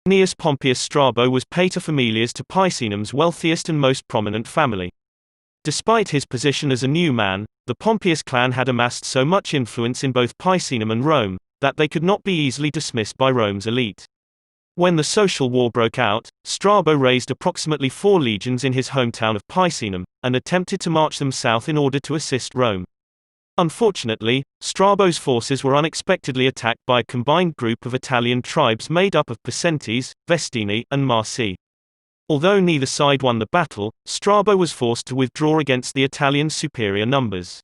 Gnaeus Pompeius Strabo was paterfamilias to Picenum's wealthiest and most prominent family. Despite his position as a new man, the Pompeius clan had amassed so much influence in both Picenum and Rome, that they could not be easily dismissed by Rome's elite. When the social war broke out, Strabo raised approximately 4 legions in his hometown of Picenum, and attempted to march them south in order to assist Rome. Unfortunately, Strabo's forces were unexpectedly attacked by a combined group of Italian tribes made up of Picentes, Vestini, and Marsi. Although neither side won the battle, Strabo was forced to withdraw against the Italians' superior numbers.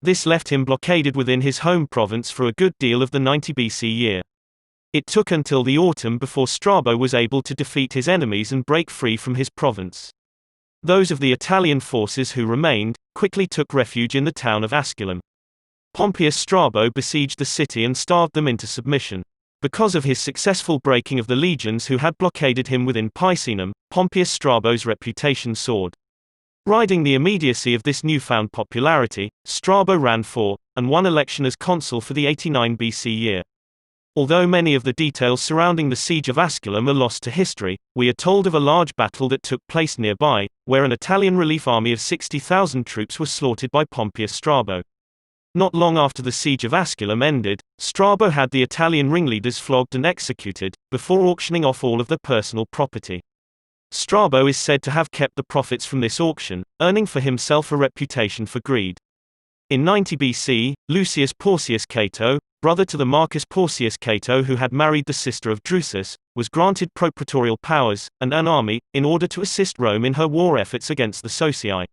This left him blockaded within his home province for a good deal of the 90 BC year. It took until the autumn before Strabo was able to defeat his enemies and break free from his province. Those of the Italian forces who remained, quickly took refuge in the town of Asculum. Pompeius Strabo besieged the city and starved them into submission. Because of his successful breaking of the legions who had blockaded him within Picenum, Pompeius Strabo's reputation soared. Riding the immediacy of this newfound popularity, Strabo ran for, and won election as consul for the 89 BC year. Although many of the details surrounding the siege of Asculum are lost to history, we are told of a large battle that took place nearby, where an Italian relief army of 60,000 troops was slaughtered by Pompeius Strabo. Not long after the siege of Asculum ended, Strabo had the Italian ringleaders flogged and executed, before auctioning off all of their personal property. Strabo is said to have kept the profits from this auction, earning for himself a reputation for greed. In 90 BC, Lucius Porcius Cato, brother to the Marcus Porcius Cato who had married the sister of Drusus, was granted propraetorial powers, and an army, in order to assist Rome in her war efforts against the Socii.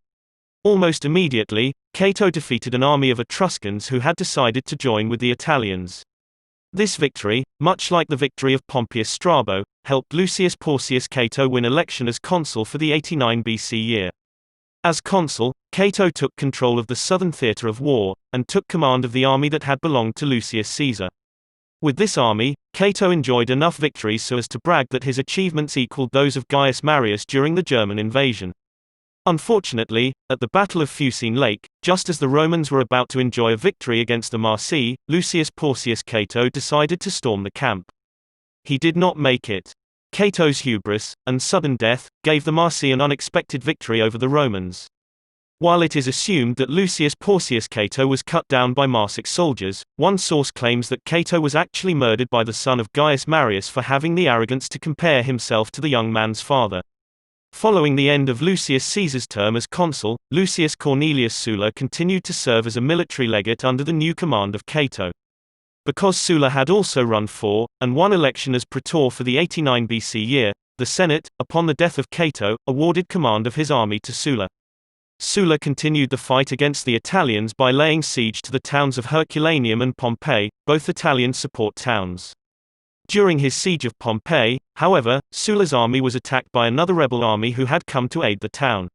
Almost immediately, Cato defeated an army of Etruscans who had decided to join with the Italians. This victory, much like the victory of Pompeius Strabo, helped Lucius Porcius Cato win election as consul for the 89 BC year. As consul, Cato took control of the southern theatre of war, and took command of the army that had belonged to Lucius Caesar. With this army, Cato enjoyed enough victories so as to brag that his achievements equaled those of Gaius Marius during the German invasion. Unfortunately, at the Battle of Fucine Lake, just as the Romans were about to enjoy a victory against the Marsi, Lucius Porcius Cato decided to storm the camp. He did not make it. Cato's hubris, and sudden death, gave the Marsi an unexpected victory over the Romans. While it is assumed that Lucius Porcius Cato was cut down by Marsic soldiers, one source claims that Cato was actually murdered by the son of Gaius Marius for having the arrogance to compare himself to the young man's father. Following the end of Lucius Caesar's term as consul, Lucius Cornelius Sulla continued to serve as a military legate under the new command of Cato. Because Sulla had also run for, and won election as praetor for the 89 BC year, the Senate, upon the death of Cato, awarded command of his army to Sulla. Sulla continued the fight against the Italians by laying siege to the towns of Herculaneum and Pompeii, both Italian support towns. During his siege of Pompeii, however, Sulla's army was attacked by another rebel army who had come to aid the town.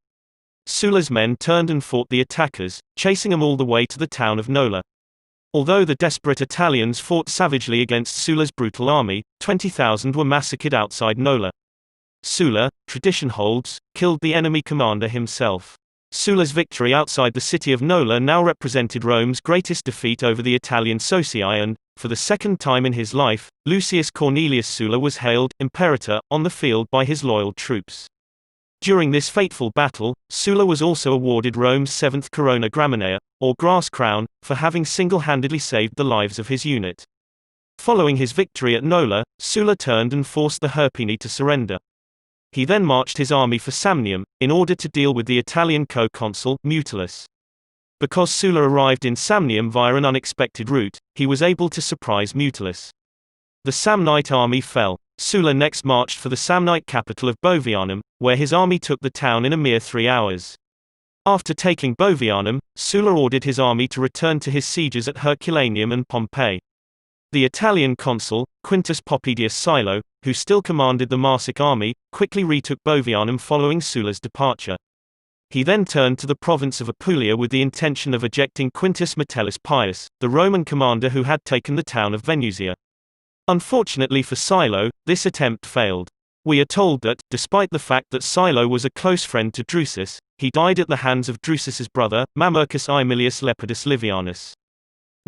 Sulla's men turned and fought the attackers, chasing them all the way to the town of Nola. Although the desperate Italians fought savagely against Sulla's brutal army, 20,000 were massacred outside Nola. Sulla, tradition holds, killed the enemy commander himself. Sulla's victory outside the city of Nola now represented Rome's greatest defeat over the Italian Socii and, for the second time in his life, Lucius Cornelius Sulla was hailed imperator on the field by his loyal troops. During this fateful battle, Sulla was also awarded Rome's 7th Corona Graminea, or grass crown, for having single-handedly saved the lives of his unit. Following his victory at Nola, Sulla turned and forced the Herpini to surrender. He then marched his army for Samnium, in order to deal with the Italian co-consul, Mutilus. Because Sulla arrived in Samnium via an unexpected route, he was able to surprise Mutilus. The Samnite army fell. Sulla next marched for the Samnite capital of Bovianum, where his army took the town in a mere 3 hours. After taking Bovianum, Sulla ordered his army to return to his sieges at Herculaneum and Pompeii. The Italian consul, Quintus Popedius Silo, who still commanded the Marsic army, quickly retook Bovianum following Sulla's departure. He then turned to the province of Apulia with the intention of ejecting Quintus Metellus Pius, the Roman commander who had taken the town of Venusia. Unfortunately for Silo, this attempt failed. We are told that, despite the fact that Silo was a close friend to Drusus, he died at the hands of Drusus's brother, Mamercus Aemilius Lepidus Livianus.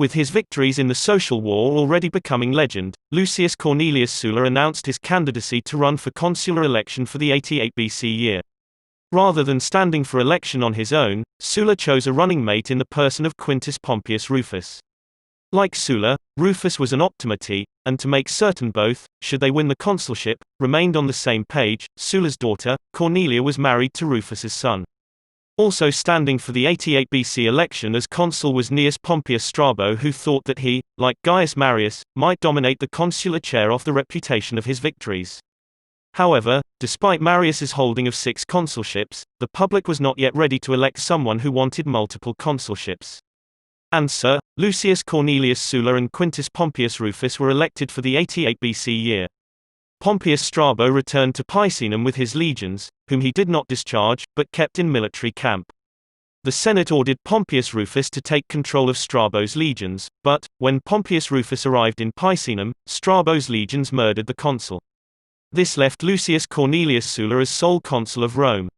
With his victories in the Social War already becoming legend, Lucius Cornelius Sulla announced his candidacy to run for consular election for the 88 BC year. Rather than standing for election on his own, Sulla chose a running mate in the person of Quintus Pompeius Rufus. Like Sulla, Rufus was an optimate, and to make certain both, should they win the consulship, remained on the same page, Sulla's daughter, Cornelia, was married to Rufus's son. Also standing for the 88 BC election as consul was Gnaeus Pompeius Strabo, who thought that he, like Gaius Marius, might dominate the consular chair off the reputation of his victories. However, despite Marius's holding of 6 consulships, the public was not yet ready to elect someone who wanted multiple consulships. And Sir Lucius Cornelius Sulla and Quintus Pompeius Rufus were elected for the 88 BC year. Pompeius Strabo returned to Picenum with his legions, whom he did not discharge, but kept in military camp. The Senate ordered Pompeius Rufus to take control of Strabo's legions, but, when Pompeius Rufus arrived in Picenum, Strabo's legions murdered the consul. This left Lucius Cornelius Sulla as sole consul of Rome.